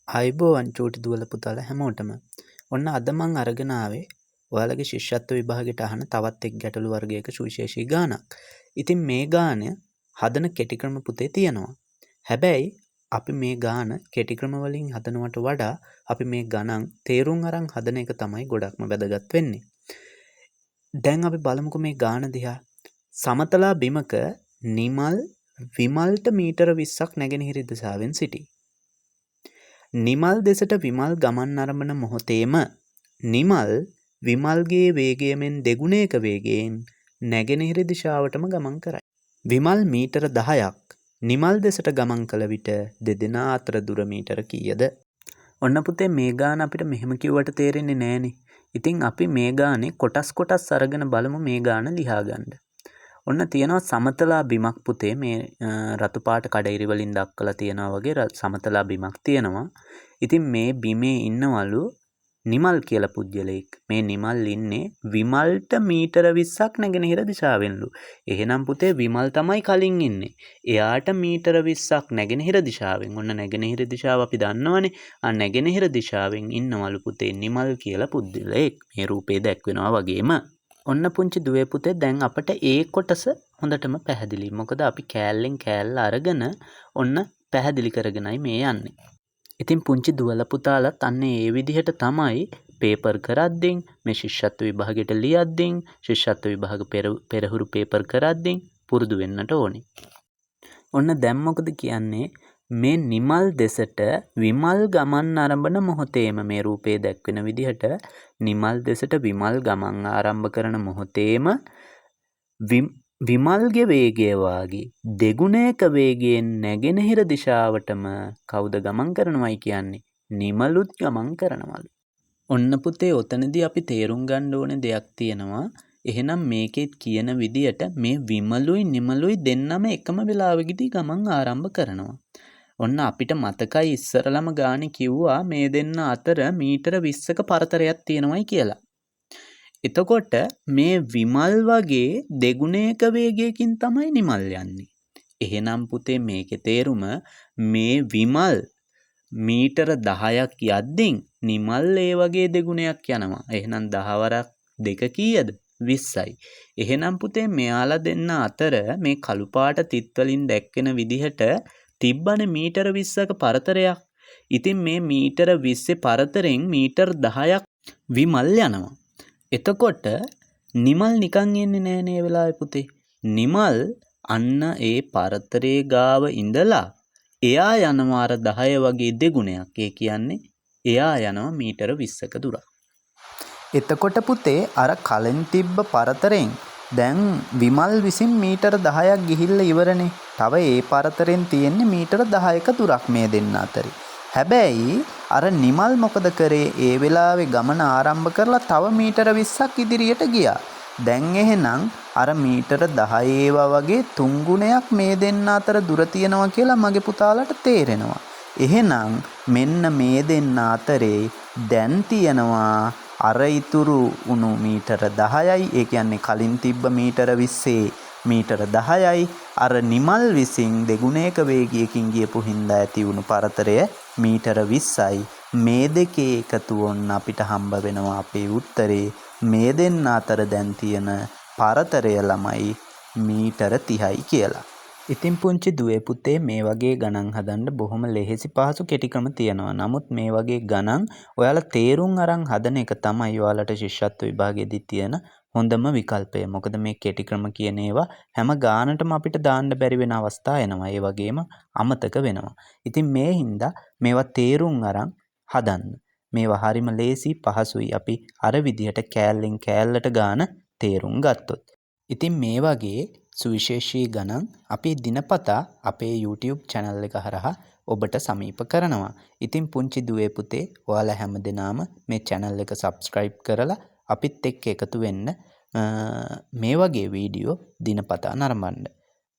ආයුබෝවන් චූටි දුවල පුතාලා හැමෝටම. ඔන්න අද මං අරගෙන ආවේ ඔයාලගේ ශිෂ්‍යත්ව විභාගෙට අහන තවත් එක් ගැටළු වර්ගයක සුවිශේෂී ගානක්. ඉතින් මේ ගාන හදන කෙටික්‍රම පුතේ තියෙනවා. හැබැයි අපි මේ ගාන කෙටික්‍රම වලින් හදනවට වඩා අපි මේ ගණන් තේරුම් අරන් හදන එක තමයි ගොඩක්ම වැදගත් වෙන්නේ. දැන් අපි බලමුකෝ මේ ගාන දිහා. සමතලා බිමක නිමල් විමල්ට මීටර 20ක් නැගෙනහිර දිශාවෙන් සිටී. නිමල් දෙසට විමල් ගමන් අරඹන මොහොතේම නිමල් විමල්ගේ වේගය මෙන් දෙගුණයක වේගයෙන් නැගෙනහිර දිශාවටම ගමන් කරයි. විමල් මීටර 10ක් නිමල් දෙසට ගමන් කළ විට දෙදෙනා අතර දුර මීටර කීයද? ඔන්න පුතේ මේ ගාන අපිට මෙහෙම කිව්වට තේරෙන්නේ නෑනේ. ඉතින් අපි මේ ගානේ කොටස් අරගෙන බලමු මේ ගාන ලියා ගන්න. ඔන්න තියෙනවා සමතලා බිමක් පුතේ මේ රතු පාට කඩිරි වලින් දක්වලා තියෙනවා වගේ සමතලා බිමක් තියෙනවා. ඉතින් මේ බිමේ ඉන්නවලු නිමල් කියලා පුජ්‍යලෙක්. මේ නිමල් ඉන්නේ විමල්ට මීටර 20ක් නැගෙනහිර දිශාවෙන්ලු. එහෙනම් පුතේ විමල් තමයි කලින් ඉන්නේ. එයාට මීටර 20ක් නැගෙනහිර දිශාවෙන්. ඔන්න නැගෙනහිර දිශාව අපි දන්නවනේ. නැගෙනහිර දිශාවෙන් ඉන්නවලු පුතේ නිමල් කියලා පුජ්‍යලෙක්. මේ රූපේ දැක්වෙනවා වගේම ඔන්න පුංචි දුවේ පුතේ දැන් අපට ඒ කොටස හොඳටම පැහැදිලි. මොකද අපි කෑල්ලෙන් කෑල්ල අරගෙන ඔන්න පැහැදිලි කරගෙනයි මේ යන්නේ. ඉතින් පුංචි දුවල පුතාලත් අන්න ඒ විදිහට තමයි පේපර් කරද්දී මේ ශිෂ්‍යත්ව විභාගයට ලියද්දී ශිෂ්‍යත්ව විභාග පෙරහුරු පේපර් කරද්දී පුරුදු වෙන්නට ඕනේ. ඔන්න දැන් මොකද කියන්නේ මේ නිමල් දෙසට විමල් ගමන් ආරම්භන මොහොතේම මේ රූපේ දැක්වෙන විදිහට නිමල් දෙසට විමල් ගමන් ආරම්භ කරන මොහොතේම විමල්ගේ වේගය වාගේ දෙගුණයක වේගයෙන් නැගෙනහිර දිශාවටම කවුද ගමන් කරනවයි කියන්නේ? නිමලුත් ගමන් කරනවලු. ඔන්න පුතේ ඔතනදී අපි තේරුම් ගන්න ඕනේ දෙයක් තියෙනවා. එහෙනම් මේකෙත් කියන විදියට මේ විමලුයි නිමලුයි දෙන්නම එකම වෙලාවෙකදී ගමන් ආරම්භ කරනවා. ඔන්න අපිට මතකයි ඉස්සරලම ගානේ කිව්වා මේ දෙන්න අතර මීටර 20ක පරතරයක් තියෙනවයි කියලා. එතකොට මේ විමල් වගේ දෙගුණයක වේගයකින් තමයි නිමල් යන්නේ. එහෙනම් පුතේ මේකේ තේරුම මේ විමල් මීටර 10ක් යද්දී නිමල් ඒ වගේ දෙගුණයක් යනවා. එහෙනම් 10 වරක් 2 කීයද? 20යි. එහෙනම් පුතේ මෙයාලා දෙන්න අතර මේ කළු පාට තිත් වලින් දැක්වෙන විදිහට තිබ්බනේ මීටර 20ක පරතරයක්. ඉතින් මේ මීටර 20 පරතරෙන් මීටර 10ක් විමල් යනවා. එතකොට නිමල් නිකන් එන්නේ නෑ නේ වෙලාවේ පුතේ. නිමල් අන්න ඒ පරතරේ ගාව ඉඳලා එයා යනවා අර 10 වගේ දෙගුණයක්. ඒ කියන්නේ එයා යනවා මීටර 20ක දුරක්. එතකොට පුතේ අර කලින් තිබ්බ පරතරෙන් දැන් විමල් විසින් මීටර 10ක් ගිහිල්ලා ඉවරනේ. තව ඒ පරතරෙන් තියෙන්නේ මීටර 10ක දුරක් මේ දෙන්න අතරේ. හැබැයි අර නිමල් මොකද කරේ? ඒ වෙලාවේ ගමන ආරම්භ කරලා තව මීටර 20ක් ඉදිරියට ගියා. දැන් එහෙනම් අර මීටර 10 වගේ 3 ගුණයක් මේ දෙන්න අතර දුර තියෙනවා කියලා මගේ පුතාලට තේරෙනවා. එහෙනම් මෙන්න මේ දෙන්න අතරේ දැන් තියෙනවා අර ඉතුරු උණු මීටර 10යි. ඒ කියන්නේ කලින් තිබ්බ මීටර 20 මීටර 10යි. අර නිමල් විසින් දෙගුණයක වේගයකින් ගියපු හින්දා ඇති වුණු පරතරය මීටර 20යි. මේ දෙකේ එකතු වොන්න අපිට හම්බ වෙනවා අපේ උත්තරේ. මේ දෙන්න අතර දැන් තියෙන පරතරය ළමයි මීටර 30යි කියලා. ඉතින් පුංචි දුවේ පුතේ මේ වගේ ගණන් හදන්න බොහොම ලෙහෙසි පහසු කෙටි ක්‍රම තියෙනවා. නමුත් මේ වගේ ගණන් ඔයාලා තේරුම් අරන් හදන එක තමයි ඔයාලට ශිෂ්‍යත්ව විභාගයේදී තියෙන හොඳම විකල්පය. මොකද මේ කෙටි ක්‍රම කියන ඒවා හැම ගානටම අපිට දාන්න බැරි වෙන අවස්ථා එනවා. ඒ වගේම අමතක වෙනවා. ඉතින් මේ හින්දා මේවා තේරුම් අරන් හදන්න. මේවා හරිම ලේසි පහසුයි. අපි අර විදිහට කෑල්ලෙන් කෑල්ලට ගාන තේරුම් ගත්තොත්. ඉතින් මේ වගේ සුවිශේෂී ගණන් අපි දිනපතා අපේ YouTube channel එක හරහා ඔබට සමීප කරනවා. ඉතින් පුංචි දුවේ පුතේ ඔයාලා හැමදෙනාම මේ channel එක subscribe කරලා අපිත් එක්ක එකතු වෙන්න මේ වගේ වීඩියෝ දිනපතා නරඹන්න.